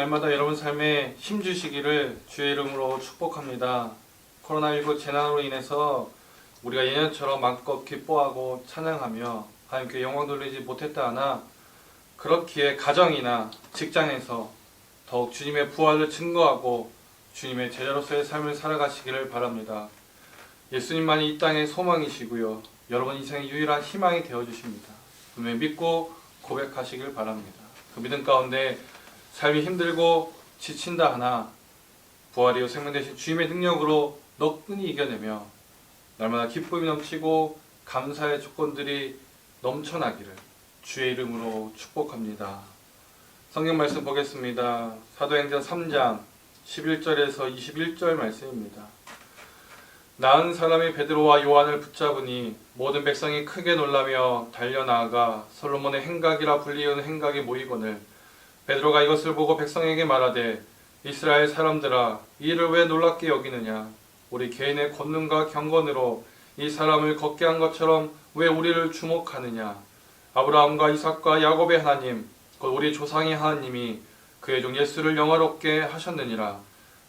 날마다 여러분 삶에 힘주시기를 주의 이름으로 축복합니다. 코로나19 재난으로 인해서 우리가 예년처럼 마음껏 기뻐하고 찬양하며 하나님께 영광 돌리지 못했다 하나 그렇기에 가정이나 직장에서 더욱 주님의 부활을 증거하고 주님의 제자로서의 삶을 살아가시기를 바랍니다. 예수님만이 이 땅의 소망이시고요. 여러분 인생의 유일한 희망이 되어주십니다. 분명히 믿고 고백하시길 바랍니다. 그 믿음 가운데 삶이 힘들고 지친다 하나 부활이요 생명 되신 주님의 능력으로 너끈히 이겨내며 날마다 기쁨이 넘치고 감사의 조건들이 넘쳐나기를 주의 이름으로 축복합니다. 성경 말씀 보겠습니다. 사도행전 3장 11절에서 21절 말씀입니다. 나은 사람이 베드로와 요한을 붙잡으니 모든 백성이 크게 놀라며 달려나아가 솔로몬의 행각이라 불리는 행각에 모이거늘 베드로가 이것을 보고 백성에게 말하되 이스라엘 사람들아 이 일을 왜 놀랍게 여기느냐 우리 개인의 권능과 경건으로 이 사람을 걷게 한 것처럼 왜 우리를 주목하느냐 아브라함과 이삭과 야곱의 하나님 곧 우리 조상의 하나님이 그의 종 예수를 영화롭게 하셨느니라.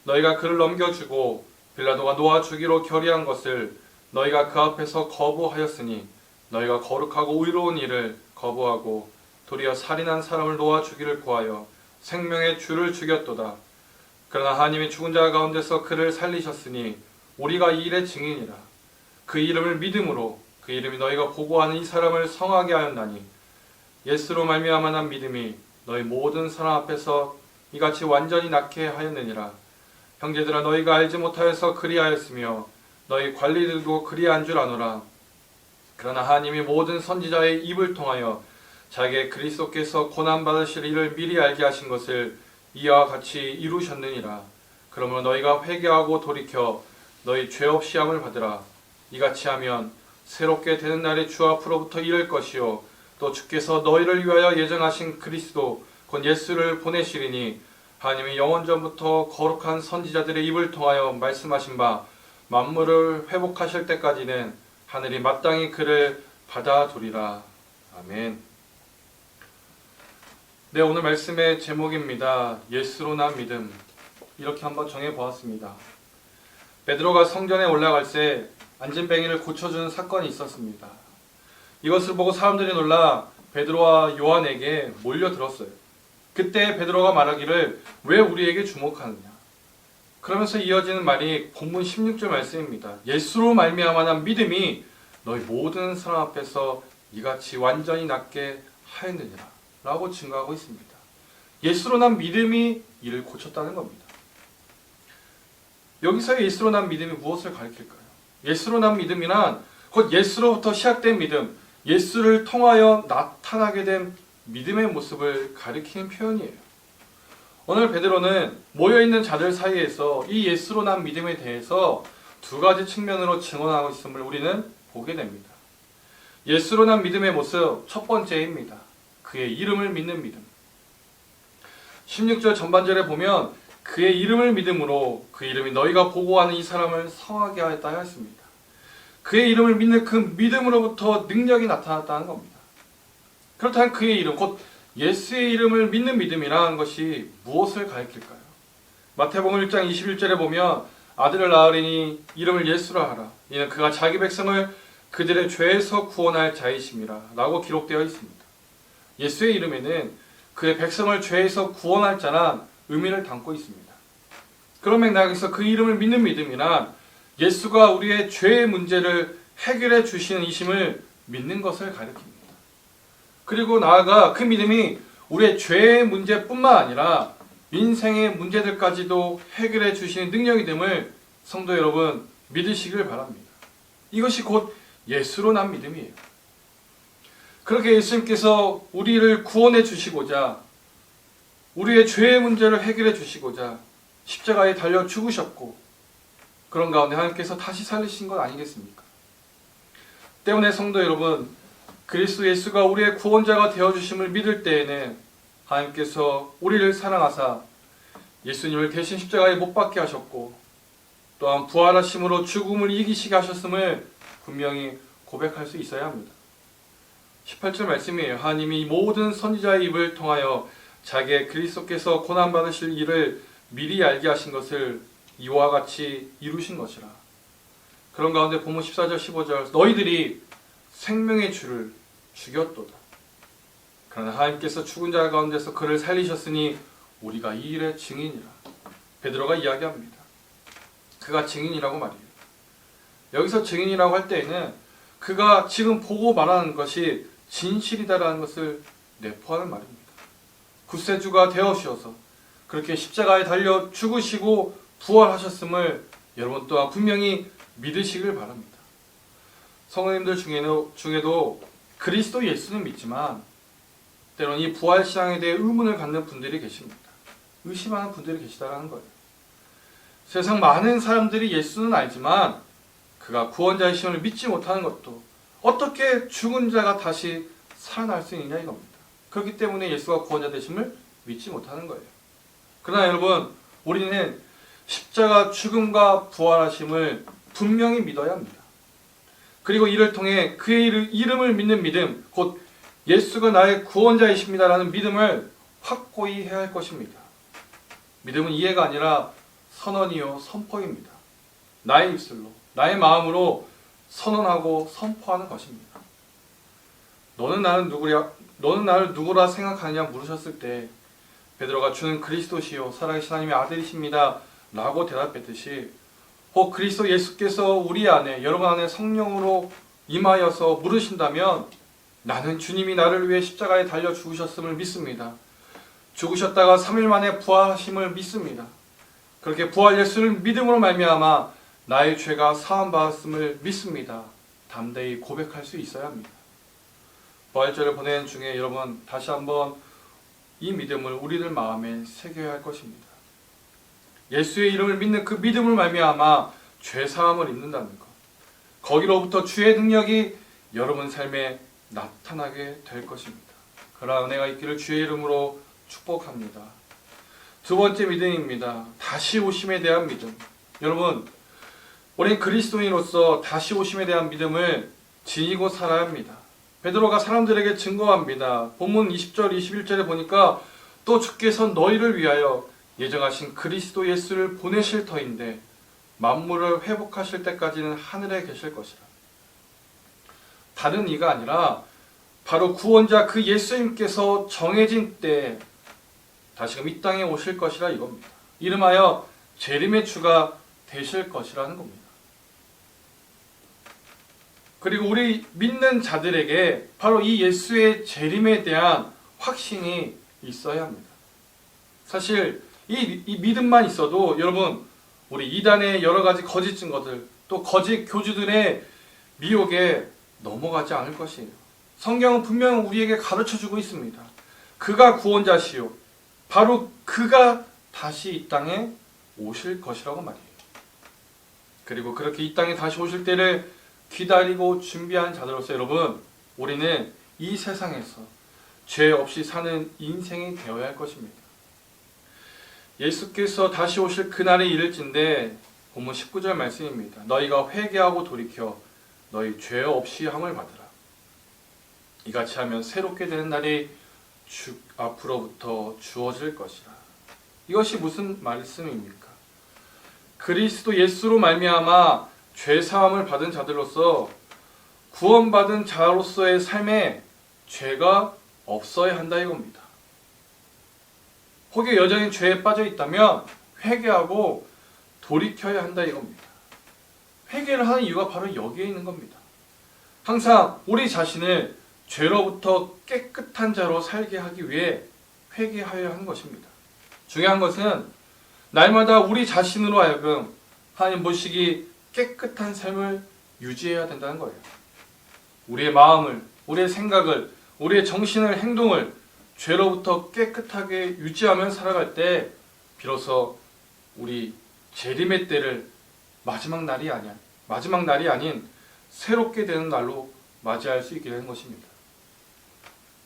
너희가 그를 넘겨주고 빌라도가 놓아주기로 결의한 것을 너희가 그 앞에서 거부하였으니 너희가 거룩하고 의로운 일을 거부하고 도리어 살인한 사람을 놓아주기를 구하여 생명의 주를 죽였도다. 그러나 하나님이 죽은 자 가운데서 그를 살리셨으니 우리가 이 일의 증인이라. 그 이름을 믿음으로 그 이름이 너희가 보고하는 이 사람을 성하게 하였나니 예수로 말미암아 난 믿음이 너희 모든 사람 앞에서 이같이 완전히 낫게 하였느니라. 형제들아 너희가 알지 못하여서 그리하였으며 너희 관리들도 그리한 줄 아노라. 그러나 하나님이 모든 선지자의 입을 통하여 자기의 그리스도께서 고난받으실 일을 미리 알게 하신 것을 이와 같이 이루셨느니라. 그러므로 너희가 회개하고 돌이켜 너희 죄 없이 함을 받으라. 이같이 하면 새롭게 되는 날에 주 앞으로부터 이를 것이요 또 주께서 너희를 위하여 예정하신 그리스도 곧 예수를 보내시리니 하나님이 영원전부터 거룩한 선지자들의 입을 통하여 말씀하신 바 만물을 회복하실 때까지는 하늘이 마땅히 그를 받아두리라. 아멘. 네, 오늘 말씀의 제목입니다. 예수로 난 믿음. 이렇게 한번 정해보았습니다. 베드로가 성전에 올라갈 때 안진뱅이를 고쳐주는 사건이 있었습니다. 이것을 보고 사람들이 놀라 베드로와 요한에게 몰려들었어요. 그때 베드로가 말하기를 왜 우리에게 주목하느냐. 그러면서 이어지는 말이 본문 16절 말씀입니다. 예수로 말미암아 난 믿음이 너희 모든 사람 앞에서 이같이 완전히 낫게 하였느니라 라고 증거하고 있습니다. 예수로 난 믿음이 이를 고쳤다는 겁니다. 여기서의 예수로 난 믿음이 무엇을 가리킬까요? 예수로 난 믿음이란 곧 예수로부터 시작된 믿음, 예수를 통하여 나타나게 된 믿음의 모습을 가리키는 표현이에요. 오늘 베드로는 모여있는 자들 사이에서 이 예수로 난 믿음에 대해서 두 가지 측면으로 증언하고 있음을 우리는 보게 됩니다. 예수로 난 믿음의 모습 첫 번째입니다. 그의 이름을 믿는 믿음. 16절 전반절에 보면 그의 이름을 믿음으로 그 이름이 너희가 보고하는 이 사람을 성하게 하였다 하였습니다. 그의 이름을 믿는 그 믿음으로부터 능력이 나타났다는 겁니다. 그렇다면 그의 이름, 곧 예수의 이름을 믿는 믿음이라는 것이 무엇을 가리킬까요? 마태복음 1장 21절에 보면 아들을 낳으리니 이름을 예수라 하라. 이는 그가 자기 백성을 그들의 죄에서 구원할 자이심이라 라고 기록되어 있습니다. 예수의 이름에는 그의 백성을 죄에서 구원할 자란 의미를 담고 있습니다. 그런 맥락에서 그 이름을 믿는 믿음이란 예수가 우리의 죄의 문제를 해결해 주시는 이심을 믿는 것을 가리킵니다. 그리고 나아가 그 믿음이 우리의 죄의 문제뿐만 아니라 인생의 문제들까지도 해결해 주시는 능력이 됨을 성도 여러분 믿으시길 바랍니다. 이것이 곧 예수로 난 믿음이에요. 그렇게 예수님께서 우리를 구원해 주시고자 우리의 죄의 문제를 해결해 주시고자 십자가에 달려 죽으셨고 그런 가운데 하나님께서 다시 살리신 것 아니겠습니까? 때문에 성도 여러분 그리스도 예수가 우리의 구원자가 되어주심을 믿을 때에는 하나님께서 우리를 사랑하사 예수님을 대신 십자가에 못 박게 하셨고 또한 부활하심으로 죽음을 이기시게 하셨음을 분명히 고백할 수 있어야 합니다. 18절 말씀이에요. 하나님이 모든 선지자의 입을 통하여 자기의 그리스도께서 고난받으실 일을 미리 알게 하신 것을 이와 같이 이루신 것이라. 그런 가운데 본문 14절 15절 너희들이 생명의 주를 죽였도다. 그러나 하나님께서 죽은 자 가운데서 그를 살리셨으니 우리가 이 일의 증인이라. 베드로가 이야기합니다. 그가 증인이라고 말이에요. 여기서 증인이라고 할 때에는 그가 지금 보고 말하는 것이 진실이다라는 것을 내포하는 말입니다. 구세주가 되어주셔서 그렇게 십자가에 달려 죽으시고 부활하셨음을 여러분 또한 분명히 믿으시길 바랍니다. 성도님들 중에도 그리스도 예수는 믿지만 때로는 이 부활신앙에 대해 의문을 갖는 분들이 계십니다. 의심하는 분들이 계시다는 거예요. 세상 많은 사람들이 예수는 알지만 그가 구원자이심을 믿지 못하는 것도 어떻게 죽은 자가 다시 살아날 수 있느냐 이겁니다. 그렇기 때문에 예수가 구원자 되심을 믿지 못하는 거예요. 그러나 여러분, 우리는 십자가 죽음과 부활하심을 분명히 믿어야 합니다. 그리고 이를 통해 그의 이름을 믿는 믿음, 곧 예수가 나의 구원자이십니다라는 믿음을 확고히 해야 할 것입니다. 믿음은 이해가 아니라 선언이요 선포입니다. 나의 입술로, 나의 마음으로 선언하고 선포하는 것입니다. 너는 나를 누구라 생각하느냐 물으셨을 때 베드로가 주는 그리스도시요 살아계신 하나님의 아들이십니다 라고 대답했듯이 혹 그리스도 예수께서 우리 안에 여러분 안에 성령으로 임하여서 물으신다면 나는 주님이 나를 위해 십자가에 달려 죽으셨음을 믿습니다. 죽으셨다가 3일 만에 부활하심을 믿습니다. 그렇게 부활 예수를 믿음으로 말미암아 나의 죄가 사함받았음을 믿습니다. 담대히 고백할 수 있어야 합니다. 부활절을 보내는 중에 여러분 다시 한번 이 믿음을 우리들 마음에 새겨야 할 것입니다. 예수의 이름을 믿는 그 믿음을 말미암아 죄 사함을 입는다는 것. 거기로부터 주의 능력이 여러분 삶에 나타나게 될 것입니다. 그러나 은혜가 있기를 주의 이름으로 축복합니다. 두 번째 믿음입니다. 다시 오심에 대한 믿음. 여러분, 우리는 그리스도인으로서 다시 오심에 대한 믿음을 지니고 살아야 합니다. 베드로가 사람들에게 증거합니다. 본문 20절, 21절에 보니까 또 주께서 너희를 위하여 예정하신 그리스도 예수를 보내실 터인데 만물을 회복하실 때까지는 하늘에 계실 것이라. 다른 이가 아니라 바로 구원자 그 예수님께서 정해진 때에 다시금 이 땅에 오실 것이라 이겁니다. 이름하여 재림의 주가 되실 것이라는 겁니다. 그리고 우리 믿는 자들에게 바로 이 예수의 재림에 대한 확신이 있어야 합니다. 사실 이 믿음만 있어도 여러분 우리 이단의 여러 가지 거짓 증거들 또 거짓 교주들의 미혹에 넘어가지 않을 것이에요. 성경은 분명 우리에게 가르쳐주고 있습니다. 그가 구원자시요 바로 그가 다시 이 땅에 오실 것이라고 말이에요. 그리고 그렇게 이 땅에 다시 오실 때를 기다리고 준비한 자들로서 여러분 우리는 이 세상에서 죄 없이 사는 인생이 되어야 할 것입니다. 예수께서 다시 오실 그날이 이를진데 본문 19절 말씀입니다. 너희가 회개하고 돌이켜 너희 죄 없이 함을 받으라. 이같이 하면 새롭게 되는 날이 앞으로부터 주어질 것이라. 이것이 무슨 말씀입니까? 그리스도 예수로 말미암아 죄 사함을 받은 자들로서 구원받은 자로서의 삶에 죄가 없어야 한다 이겁니다. 혹여 여전히 죄에 빠져 있다면 회개하고 돌이켜야 한다 이겁니다. 회개를 하는 이유가 바로 여기에 있는 겁니다. 항상 우리 자신을 죄로부터 깨끗한 자로 살게 하기 위해 회개하여야 하는 것입니다. 중요한 것은 날마다 우리 자신으로 하여금 하나님 보시기 깨끗한 삶을 유지해야 된다는 거예요. 우리의 마음을, 우리의 생각을, 우리의 정신을, 행동을 죄로부터 깨끗하게 유지하며 살아갈 때 비로소 우리 재림의 때를 마지막 날이 아닌 새롭게 되는 날로 맞이할 수 있게 되는 것입니다.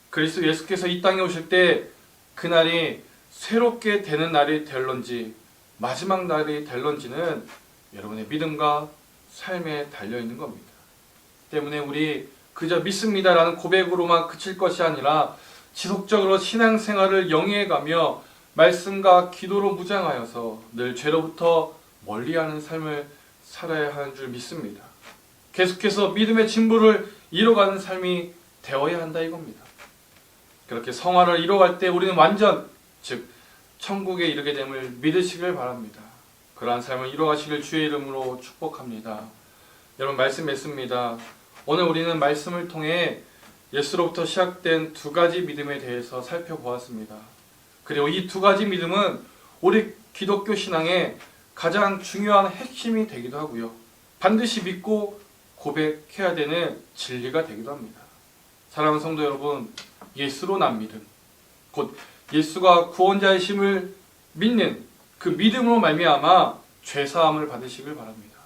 그리스도 예수께서 이 땅에 오실 때 그날이 새롭게 되는 날이 될런지 마지막 날이 될런지는 여러분의 믿음과 삶에 달려있는 겁니다. 때문에 우리 그저 믿습니다라는 고백으로만 그칠 것이 아니라 지속적으로 신앙생활을 영위해가며 말씀과 기도로 무장하여서 늘 죄로부터 멀리하는 삶을 살아야 하는 줄 믿습니다. 계속해서 믿음의 진보를 이뤄가는 삶이 되어야 한다 이겁니다. 그렇게 성화를 이뤄갈 때 우리는 완전, 즉 천국에 이르게 됨을 믿으시길 바랍니다. 그러한 삶을 이뤄가시길 주의 이름으로 축복합니다. 여러분, 말씀 맺습니다. 오늘 우리는 말씀을 통해 예수로부터 시작된 두 가지 믿음에 대해서 살펴보았습니다. 그리고 이 두 가지 믿음은 우리 기독교 신앙의 가장 중요한 핵심이 되기도 하고요. 반드시 믿고 고백해야 되는 진리가 되기도 합니다. 사랑하는 성도 여러분, 예수로 난 믿음, 곧 예수가 구원자이심을 믿는 그 믿음으로 말미암아 죄사함을 받으시길 바랍니다.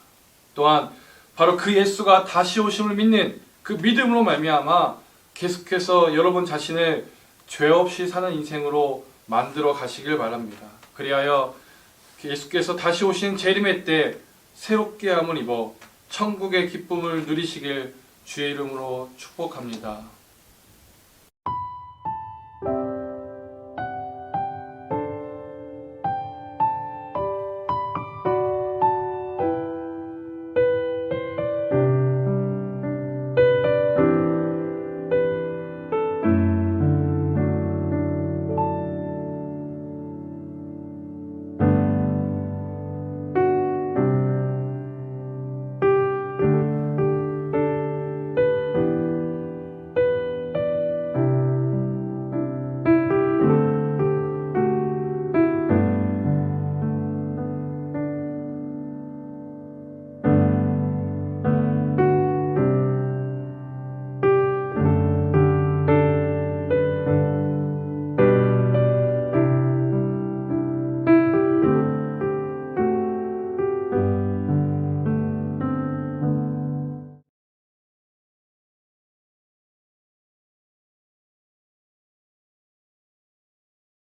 또한 바로 그 예수가 다시 오심을 믿는 그 믿음으로 말미암아 계속해서 여러분 자신을 죄 없이 사는 인생으로 만들어 가시길 바랍니다. 그리하여 예수께서 다시 오신 재림의 때 새롭게 함을 입어 천국의 기쁨을 누리시길 주의 이름으로 축복합니다.